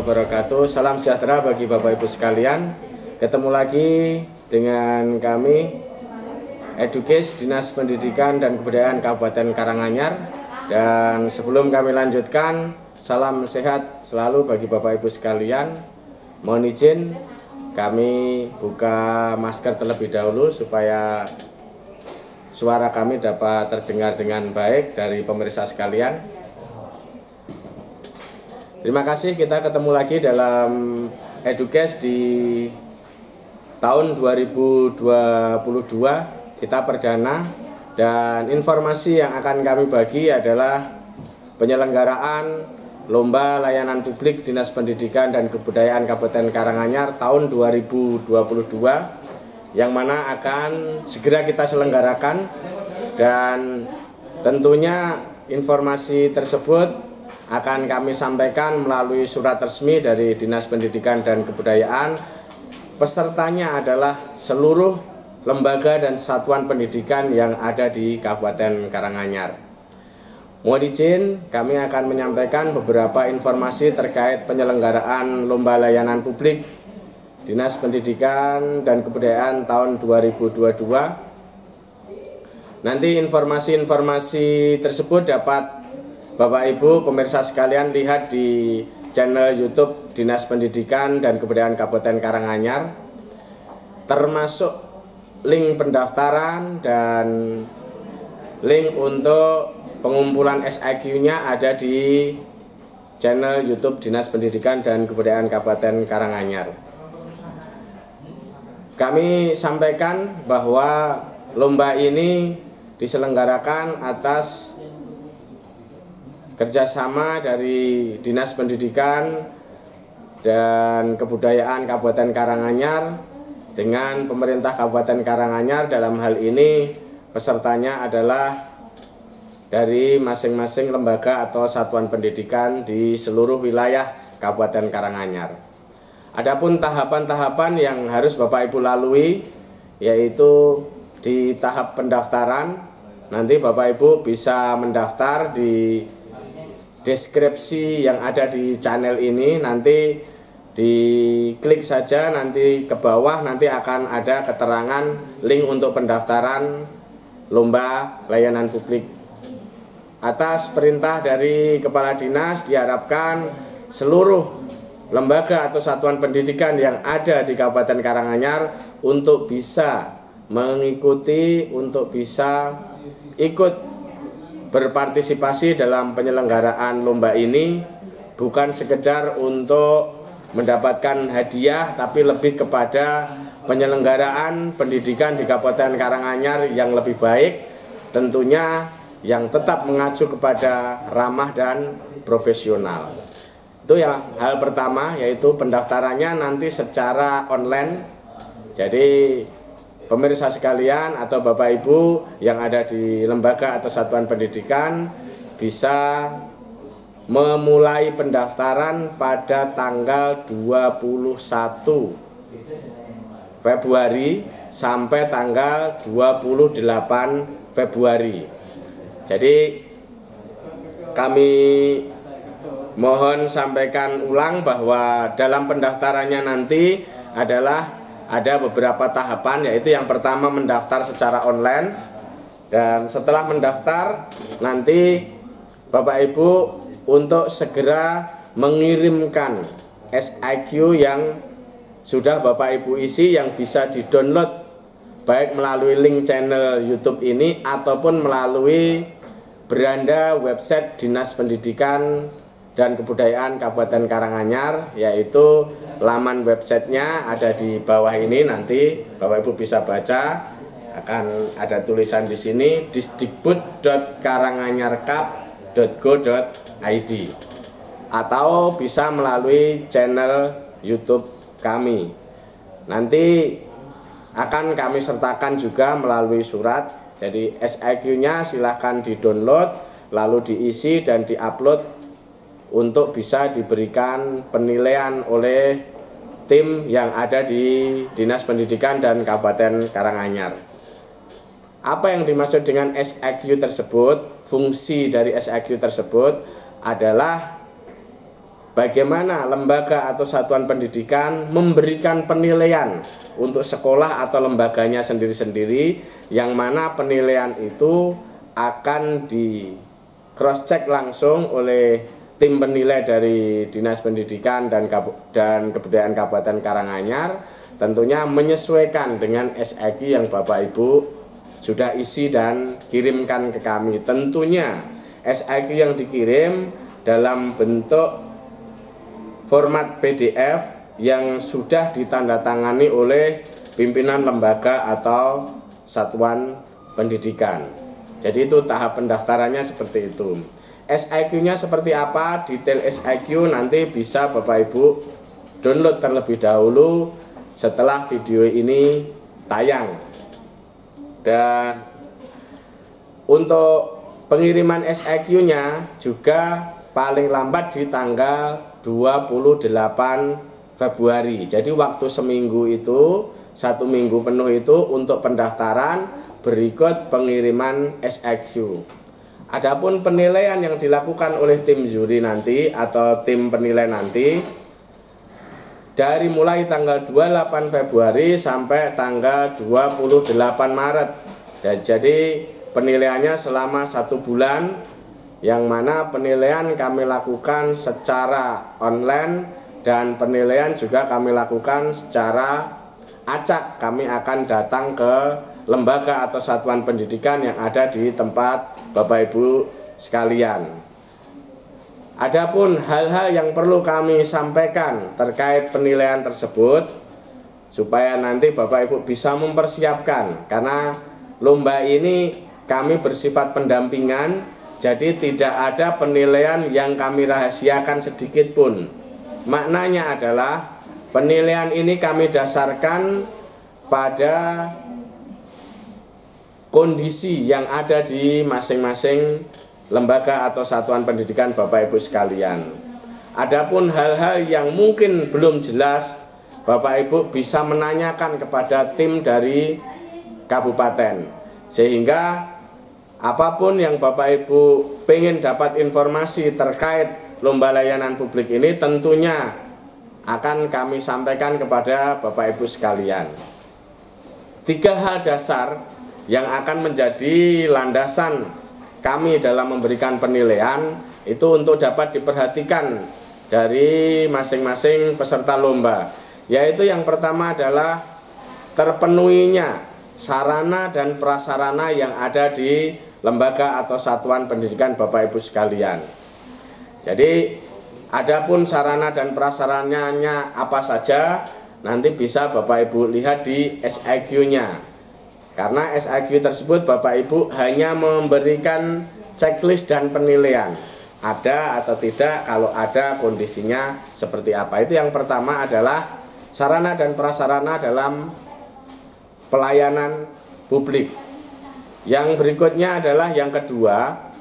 wabarakatuh. Salam sejahtera bagi Bapak Ibu sekalian. Ketemu lagi dengan kami Edukes Dinas Pendidikan dan Kebudayaan Kabupaten Karanganyar. Dan sebelum kami lanjutkan, salam sehat selalu bagi Bapak Ibu sekalian. Mohon izin kami buka masker terlebih dahulu supaya suara kami dapat terdengar dengan baik dari pemirsa sekalian. Terima kasih, kita ketemu lagi dalam Edukes di tahun 2022. Kita perdana, dan informasi yang akan kami bagi adalah penyelenggaraan Lomba Layanan Publik Dinas Pendidikan dan Kebudayaan Kabupaten Karanganyar tahun 2022, yang mana akan segera kita selenggarakan. Dan tentunya informasi tersebut akan kami sampaikan melalui surat resmi dari Dinas Pendidikan dan Kebudayaan. Pesertanya adalah seluruh lembaga dan satuan pendidikan yang ada di Kabupaten Karanganyar. Mohon izin kami akan menyampaikan beberapa informasi terkait penyelenggaraan Lomba Layanan Publik Dinas Pendidikan dan Kebudayaan tahun 2022. Nanti informasi-informasi tersebut dapat Bapak Ibu pemirsa sekalian lihat di channel YouTube Dinas Pendidikan dan Kebudayaan Kabupaten Karanganyar, termasuk link pendaftaran dan link untuk pengumpulan SIQ-nya ada di channel YouTube Dinas Pendidikan dan Kebudayaan Kabupaten Karanganyar. Kami sampaikan bahwa lomba ini diselenggarakan atas kerjasama dari Dinas Pendidikan dan Kebudayaan Kabupaten Karanganyar dengan pemerintah Kabupaten Karanganyar. Dalam hal ini pesertanya adalah dari masing-masing lembaga atau satuan pendidikan di seluruh wilayah Kabupaten Karanganyar. Adapun tahapan-tahapan yang harus Bapak Ibu lalui, yaitu di tahap pendaftaran, nanti Bapak Ibu bisa mendaftar di deskripsi yang ada di channel ini. Nanti diklik saja, nanti ke bawah nanti akan ada keterangan link untuk pendaftaran Lomba Layanan Publik. Atas perintah dari Kepala Dinas, diharapkan seluruh lembaga atau satuan pendidikan yang ada di Kabupaten Karanganyar untuk bisa mengikuti, untuk bisa ikut berpartisipasi dalam penyelenggaraan lomba ini, bukan sekedar untuk mendapatkan hadiah, tapi lebih kepada penyelenggaraan pendidikan di Kabupaten Karanganyar yang lebih baik, tentunya yang tetap mengacu kepada ramah dan profesional. Itu yang hal pertama, yaitu pendaftarannya nanti secara online. Jadi pemirsa sekalian atau Bapak Ibu yang ada di lembaga atau satuan pendidikan bisa memulai pendaftaran pada tanggal 21 Februari sampai tanggal 28 Februari. Jadi kami mohon sampaikan ulang bahwa dalam pendaftarannya nanti adalah ada beberapa tahapan, yaitu yang pertama mendaftar secara online. Dan setelah mendaftar nanti Bapak Ibu untuk segera mengirimkan SIQ yang sudah Bapak Ibu isi, yang bisa di-download baik melalui link channel YouTube ini ataupun melalui beranda website Dinas Pendidikan dan Kebudayaan Kabupaten Karanganyar, yaitu laman websitenya ada di bawah ini. Nanti Bapak Ibu bisa baca, akan ada tulisan di sini disdikbud.karanganyarkap.go.id, atau bisa melalui channel YouTube kami. Nanti akan kami sertakan juga melalui surat. Jadi SIQ-nya silahkan di-download, lalu diisi dan di-upload untuk bisa diberikan penilaian oleh tim yang ada di Dinas Pendidikan dan Kabupaten Karanganyar. Apa yang dimaksud dengan SIQ tersebut? Fungsi dari SIQ tersebut adalah bagaimana lembaga atau satuan pendidikan memberikan penilaian untuk sekolah atau lembaganya sendiri-sendiri, yang mana penilaian itu akan di cross check langsung oleh tim penilai dari Dinas Pendidikan dan Kebudayaan Kabupaten Karanganyar, tentunya menyesuaikan dengan SIQ yang Bapak Ibu sudah isi dan kirimkan ke kami. Tentunya SIQ yang dikirim dalam bentuk format PDF yang sudah ditandatangani oleh pimpinan lembaga atau satuan pendidikan. Jadi itu tahap pendaftarannya seperti itu. SIQ-nya seperti apa, detail SIQ nanti bisa Bapak Ibu download terlebih dahulu setelah video ini tayang. Dan untuk pengiriman SIQ-nya juga paling lambat di tanggal 28 Februari. Jadi waktu seminggu itu, 1 minggu penuh itu untuk pendaftaran, berikut pengiriman SIQ. Adapun penilaian yang dilakukan oleh tim juri nanti atau tim penilai nanti dari mulai tanggal 28 Februari sampai tanggal 28 Maret. Dan jadi penilaiannya selama 1 bulan, yang mana penilaian kami lakukan secara online dan penilaian juga kami lakukan secara acak. Kami akan datang ke lembaga atau satuan pendidikan yang ada di tempat Bapak Ibu sekalian. Adapun hal-hal yang perlu kami sampaikan terkait penilaian tersebut supaya nanti Bapak Ibu bisa mempersiapkan, karena lomba ini kami bersifat pendampingan, jadi tidak ada penilaian yang kami rahasiakan sedikit pun. Maknanya adalah penilaian ini kami dasarkan pada kondisi yang ada di masing-masing lembaga atau satuan pendidikan Bapak Ibu sekalian. Adapun hal-hal yang mungkin belum jelas, Bapak Ibu bisa menanyakan kepada tim dari kabupaten, sehingga apapun yang Bapak Ibu pengen dapat informasi terkait lomba layanan publik ini tentunya akan kami sampaikan kepada Bapak Ibu sekalian. 3 hal dasar yang akan menjadi landasan kami dalam memberikan penilaian itu untuk dapat diperhatikan dari masing-masing peserta lomba, yaitu yang pertama adalah terpenuhinya sarana dan prasarana yang ada di lembaga atau satuan pendidikan Bapak Ibu sekalian. Jadi adapun sarana dan prasarananya apa saja nanti bisa Bapak Ibu lihat di SIQ-nya. Karena SIQ tersebut Bapak Ibu hanya memberikan checklist dan penilaian, ada atau tidak, kalau ada kondisinya seperti apa. Itu yang pertama adalah sarana dan prasarana dalam pelayanan publik. Yang berikutnya adalah yang kedua,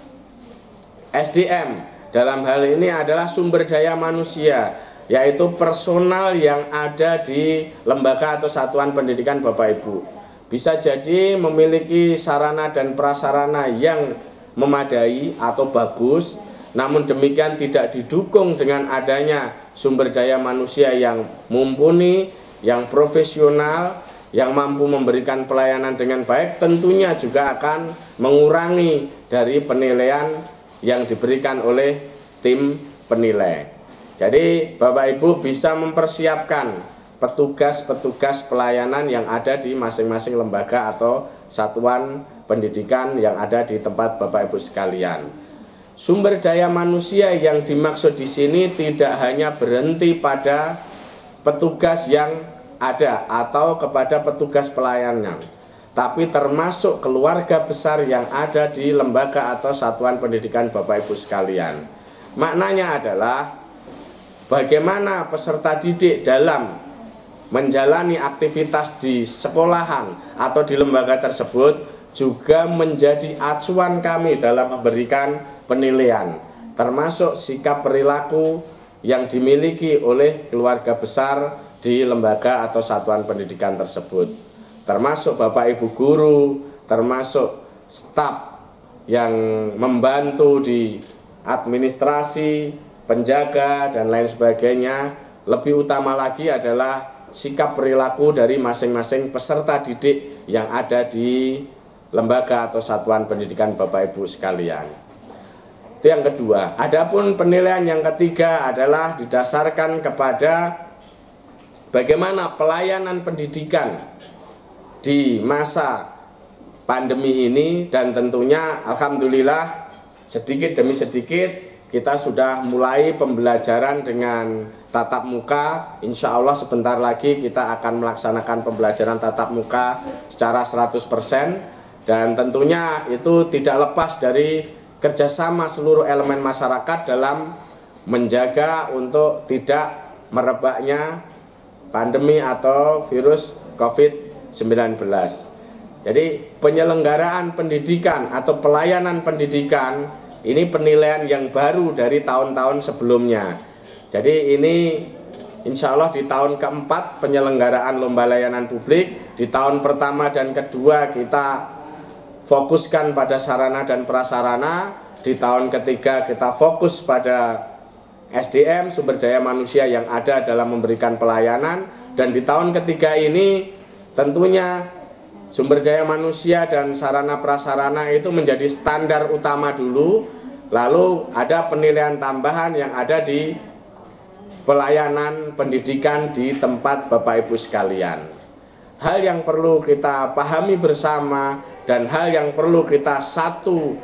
SDM. Dalam hal ini adalah sumber daya manusia, yaitu personal yang ada di lembaga atau satuan pendidikan Bapak Ibu. Bisa jadi memiliki sarana dan prasarana yang memadai atau bagus, namun demikian tidak didukung dengan adanya sumber daya manusia yang mumpuni, yang profesional, yang mampu memberikan pelayanan dengan baik, tentunya juga akan mengurangi dari penilaian yang diberikan oleh tim penilai. Jadi Bapak Ibu bisa mempersiapkan petugas-petugas pelayanan yang ada di masing-masing lembaga atau satuan pendidikan yang ada di tempat Bapak Ibu sekalian. Sumber daya manusia yang dimaksud di sini tidak hanya berhenti pada petugas yang ada atau kepada petugas pelayanan, tapi termasuk keluarga besar yang ada di lembaga atau satuan pendidikan Bapak Ibu sekalian. Maknanya adalah bagaimana peserta didik dalam menjalani aktivitas di sekolahan atau di lembaga tersebut juga menjadi acuan kami dalam memberikan penilaian, termasuk sikap perilaku yang dimiliki oleh keluarga besar di lembaga atau satuan pendidikan tersebut, termasuk Bapak Ibu guru, termasuk staf yang membantu di administrasi, penjaga, dan lain sebagainya. Lebih utama lagi adalah sikap perilaku dari masing-masing peserta didik yang ada di lembaga atau satuan pendidikan Bapak Ibu sekalian. Itu yang kedua. Adapun penilaian yang ketiga adalah didasarkan kepada bagaimana pelayanan pendidikan di masa pandemi ini, dan tentunya alhamdulillah sedikit demi sedikit kita sudah mulai pembelajaran dengan tatap muka. Insya Allah sebentar lagi kita akan melaksanakan pembelajaran tatap muka secara 100%, dan tentunya itu tidak lepas dari kerjasama seluruh elemen masyarakat dalam menjaga untuk tidak merebaknya pandemi atau virus COVID-19. Jadi penyelenggaraan pendidikan atau pelayanan pendidikan ini penilaian yang baru dari tahun-tahun sebelumnya. Jadi ini insya Allah di tahun keempat penyelenggaraan lomba layanan publik. Di tahun pertama dan kedua kita fokuskan pada sarana dan prasarana. Di tahun ketiga kita fokus pada SDM, sumber daya manusia yang ada dalam memberikan pelayanan. Dan di tahun ketiga ini tentunya sumber daya manusia dan sarana prasarana itu menjadi standar utama dulu, lalu ada penilaian tambahan yang ada di pelayanan pendidikan di tempat Bapak Ibu sekalian. Hal yang perlu kita pahami bersama dan hal yang perlu kita satu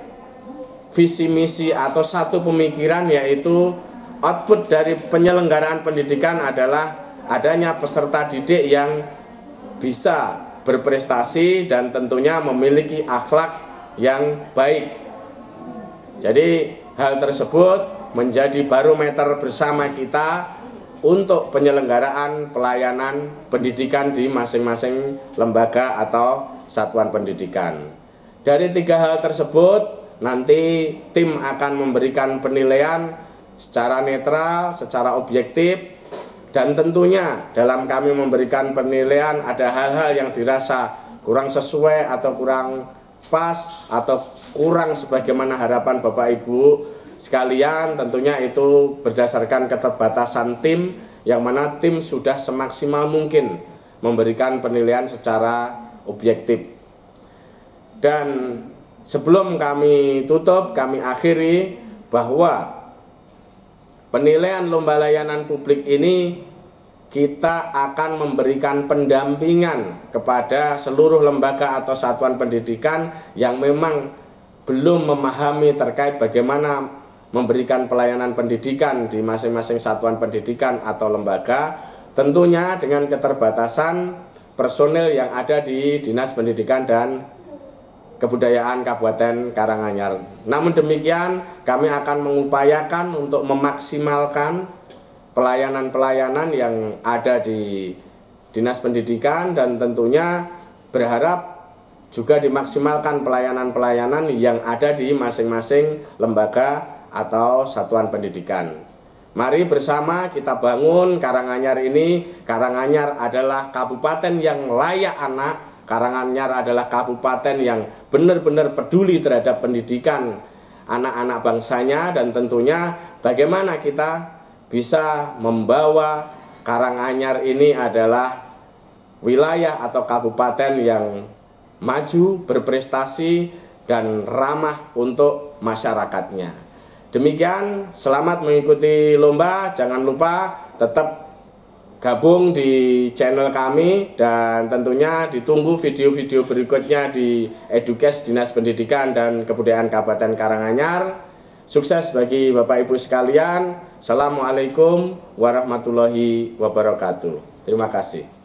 visi misi atau satu pemikiran, yaitu output dari penyelenggaraan pendidikan adalah adanya peserta didik yang bisa berprestasi dan tentunya memiliki akhlak yang baik. Jadi hal tersebut menjadi barometer bersama kita untuk penyelenggaraan pelayanan pendidikan di masing-masing lembaga atau satuan pendidikan. Dari tiga hal tersebut nanti tim akan memberikan penilaian secara netral, secara objektif. Dan tentunya dalam kami memberikan penilaian ada hal-hal yang dirasa kurang sesuai atau kurang pas atau kurang sebagaimana harapan Bapak Ibu sekalian. Tentunya itu berdasarkan keterbatasan tim, yang mana tim sudah semaksimal mungkin memberikan penilaian secara objektif. Dan sebelum kami tutup, kami akhiri bahwa penilaian lomba layanan publik ini kita akan memberikan pendampingan kepada seluruh lembaga atau satuan pendidikan yang memang belum memahami terkait bagaimana memberikan pelayanan pendidikan di masing-masing satuan pendidikan atau lembaga, tentunya dengan keterbatasan personil yang ada di Dinas Pendidikan dan Kebudayaan Kabupaten Karanganyar. Namun demikian, kami akan mengupayakan untuk memaksimalkan pelayanan-pelayanan yang ada di Dinas Pendidikan, dan tentunya berharap juga dimaksimalkan pelayanan-pelayanan yang ada di masing-masing lembaga atau satuan pendidikan. Mari bersama kita bangun Karanganyar ini. Karanganyar adalah kabupaten yang layak anak. Karanganyar adalah kabupaten yang benar-benar peduli terhadap pendidikan anak-anak bangsanya, dan tentunya bagaimana kita bisa membawa Karanganyar ini adalah wilayah atau kabupaten yang maju, berprestasi, dan ramah untuk masyarakatnya. Demikian, selamat mengikuti lomba. Jangan lupa tetap gabung di channel kami, dan tentunya ditunggu video-video berikutnya di Edukes Dinas Pendidikan dan Kebudayaan Kabupaten Karanganyar. Sukses bagi Bapak Ibu sekalian. Assalamualaikum warahmatullahi wabarakatuh. Terima kasih.